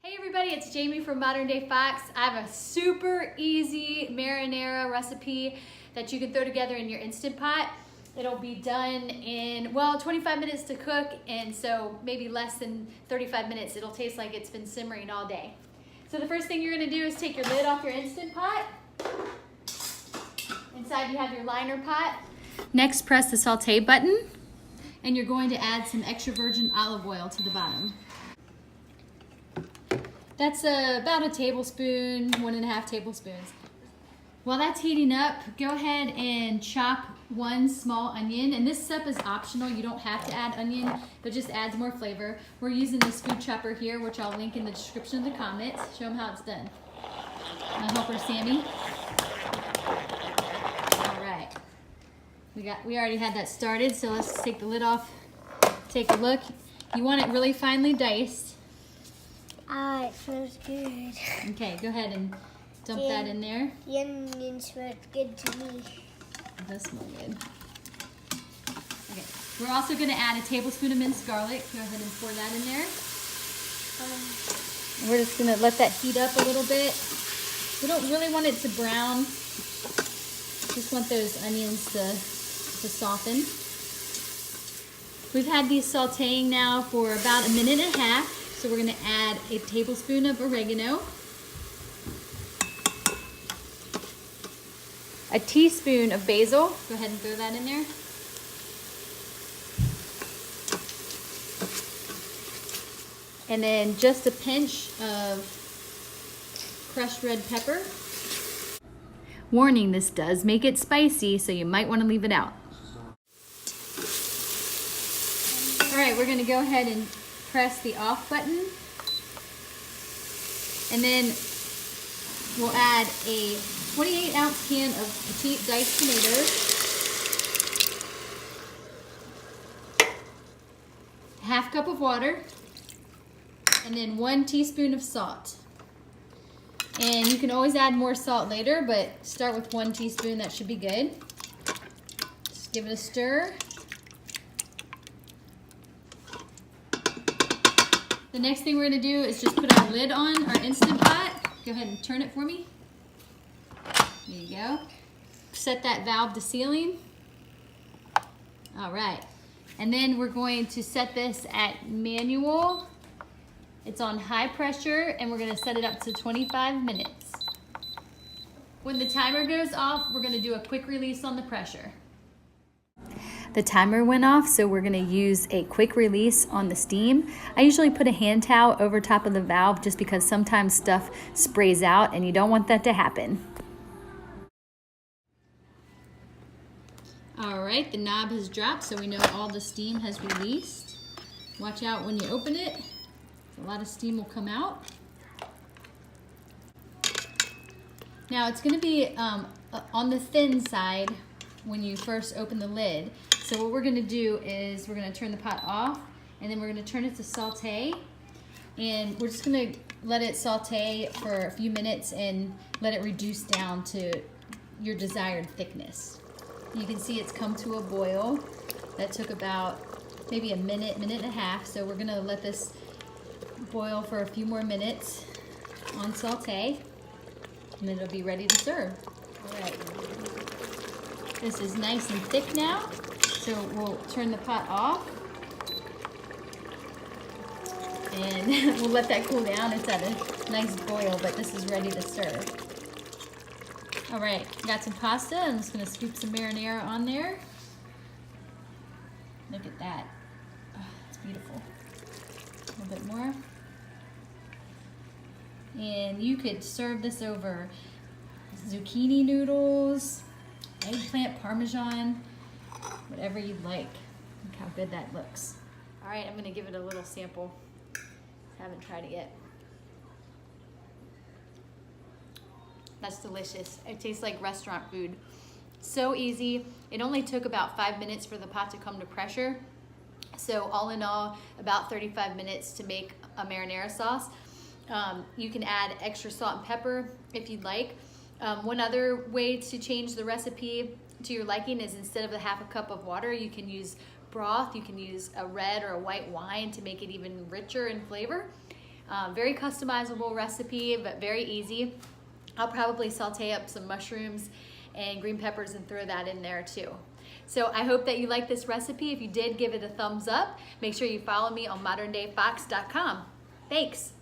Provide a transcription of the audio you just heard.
Hey everybody, it's Jamie from Modern Day Fox. I have a super easy marinara recipe that you can throw together in your Instant Pot. It'll be done in, well, 25 minutes to cook, and so maybe less than 35 minutes. It'll taste like it's been simmering all day. So the first thing you're gonna do is take your lid off your Instant Pot. Inside you have your liner pot. Next, press the saute button, and you're going to add some extra virgin olive oil to the bottom. That's about a tablespoon, 1.5 tablespoons. While that's heating up, go ahead and chop one small onion. And this step is optional. You don't have to add onion, but just adds more flavor. We're using this food chopper here, which I'll link in the description of the comments. Show them how it's done. My helper, Sammy. All right. We already had that started, so let's take the lid off. Take a look. You want it really finely diced. It smells good. Okay, go ahead and dump that in there. The onion smells good to me. It does smell good. Okay, we're also going to add a tablespoon of minced garlic. Go ahead and pour that in there. We're just going to let that heat up a little bit. We don't really want it to brown. Just want those onions to soften. We've had these sauteing now for about 1.5 minutes. So we're going to add a tablespoon of oregano, a teaspoon of basil. Go ahead and throw that in there. And then just a pinch of crushed red pepper. Warning, this does make it spicy, so you might want to leave it out. All right, we're going to go ahead and press the off button, and then we'll add a 28-ounce can of petite diced tomatoes, half cup of water, and then 1 teaspoon of salt. And you can always add more salt later, but start with 1 teaspoon. That should be good. Just give it a stir. The next thing we're going to do is just put our lid on our Instant Pot. Go ahead and turn it for me. There you go. Set that valve to sealing. All right. And then we're going to set this at manual. It's on high pressure, and we're going to set it up to 25 minutes. When the timer goes off, we're going to do a quick release on the pressure. The timer went off, so we're going to use a quick release on the steam. I usually put a hand towel over top of the valve just because sometimes stuff sprays out and you don't want that to happen. All right, the knob has dropped, so we know all the steam has released. Watch out when you open it. A lot of steam will come out. Now it's going to be on the thin side when you first open the lid. So what we're going to do is we're going to turn the pot off, and then we're going to turn it to saute, and we're just going to let it saute for a few minutes and let it reduce down to your desired thickness. You can see it's come to a boil. That took about maybe a minute, 1.5 minutes. So we're going to let this boil for a few more minutes on saute, and then it'll be ready to serve. All right. This is nice and thick now, so we'll turn the pot off, and we'll let that cool down. It's at a nice boil, but this is ready to serve. All right, got some pasta. I'm just gonna scoop some marinara on there. Look at that. Oh, it's beautiful. A little bit more. And you could serve this over zucchini noodles, eggplant parmesan, whatever you'd like. Look how good that looks. All right, I'm gonna give it a little sample. Haven't tried it yet. That's delicious. It tastes like restaurant food. So easy. It only took about 5 minutes for the pot to come to pressure. So all in all, about 35 minutes to make a marinara sauce. You can add extra salt and pepper if you'd like. One other way to change the recipe to your liking is instead of a 1/2 cup of water, you can use broth. You can use a red or a white wine to make it even richer in flavor. Very customizable recipe, but very easy. I'll probably saute up some mushrooms and green peppers and throw that in there too. So I hope that you like this recipe. If you did, give it a thumbs up. Make sure you follow me on moderndayfox.com. Thanks.